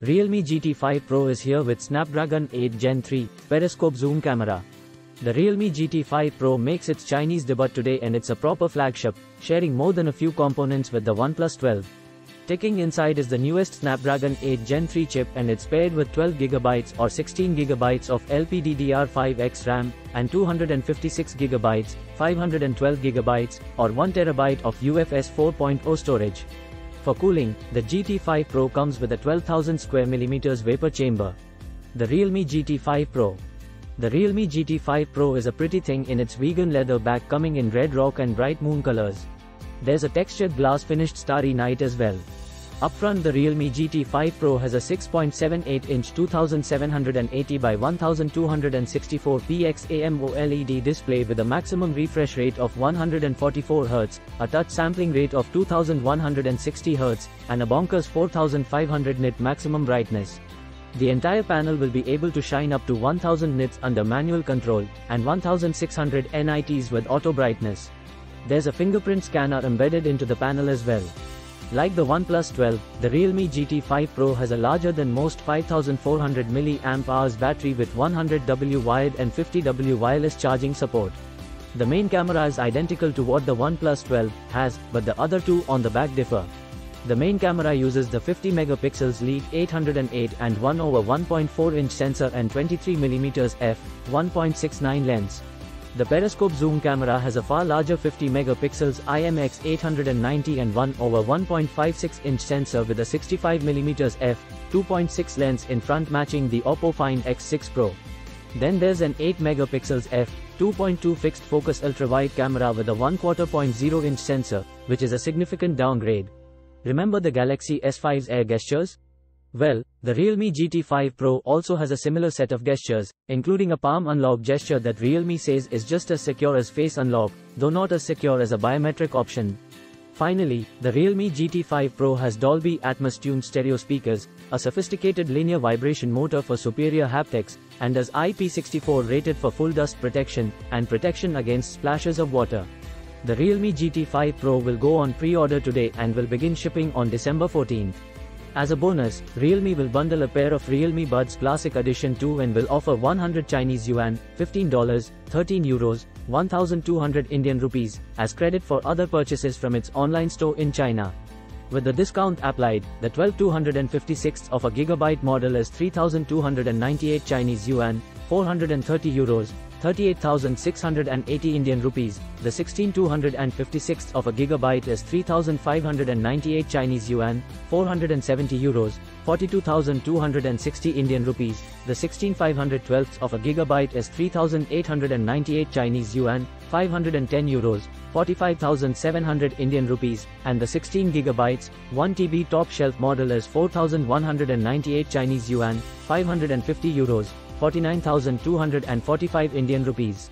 Realme GT5 Pro is here with Snapdragon 8 Gen 3 periscope zoom camera. The Realme GT5 Pro makes its Chinese debut today and it's a proper flagship, sharing more than a few components with the OnePlus 12. Ticking inside is the newest Snapdragon 8 Gen 3 chip and it's paired with 12GB or 16GB of LPDDR5X RAM and 256GB, 512GB or 1TB of UFS 4.0 storage. For cooling, the GT5 Pro comes with a 12,000 square millimeters vapor chamber. The Realme GT5 Pro. The Realme GT5 Pro is a pretty thing in its vegan leather back coming in red rock and bright moon colors. There's a textured glass finished starry night as well. Up front, the Realme GT5 Pro has a 6.78-inch 2780 by 1264 px AMOLED display with a maximum refresh rate of 144 Hz, a touch sampling rate of 2160 Hz, and a bonkers 4500 nit maximum brightness. The entire panel will be able to shine up to 1000 nits under manual control, and 1600 nits with auto brightness. There's a fingerprint scanner embedded into the panel as well. Like the OnePlus 12, the Realme GT5 Pro has a larger than most 5400 mAh battery with 100W wired and 50W wireless charging support. The main camera is identical to what the OnePlus 12 has, but the other two on the back differ. The main camera uses the 50 megapixels lead 808 and 1/1.4-inch sensor and 23mm f1.69 lens. The periscope zoom camera has a far larger 50 megapixels IMX890 and 1/1.56-inch sensor with a 65mm f2.6 lens in front matching the Oppo Find X6 Pro. Then there's an 8 megapixels f2.2 fixed focus ultra-wide camera with a 1/4.0-inch sensor, which is a significant downgrade. Remember the Galaxy S5's air gestures? Well, the Realme GT5 Pro also has a similar set of gestures, including a palm unlock gesture that Realme says is just as secure as face unlock, though not as secure as a biometric option. Finally, the Realme GT5 Pro has Dolby Atmos tuned stereo speakers, a sophisticated linear vibration motor for superior haptics, and is IP64 rated for full dust protection and protection against splashes of water. The Realme GT5 Pro will go on pre-order today and will begin shipping on December 14th. As a bonus, Realme will bundle a pair of Realme Buds Classic Edition 2 and will offer 100 Chinese yuan, $15, 13 euros, 1,200 Indian rupees, as credit for other purchases from its online store in China. With the discount applied, the 12/256 of a gigabyte model is 3,298 Chinese yuan, 430 euros, 38,680 Indian rupees. The 16/256 of a gigabyte is 3,598 Chinese yuan, 470 euros, 42,260 Indian rupees. The 16/512 of a gigabyte is 3,898 Chinese yuan, 510 euros, 45,700 Indian rupees, and the 16 gigabytes, 1 TB top shelf model is 4,198 Chinese yuan, 550 euros, 49,245 Indian rupees.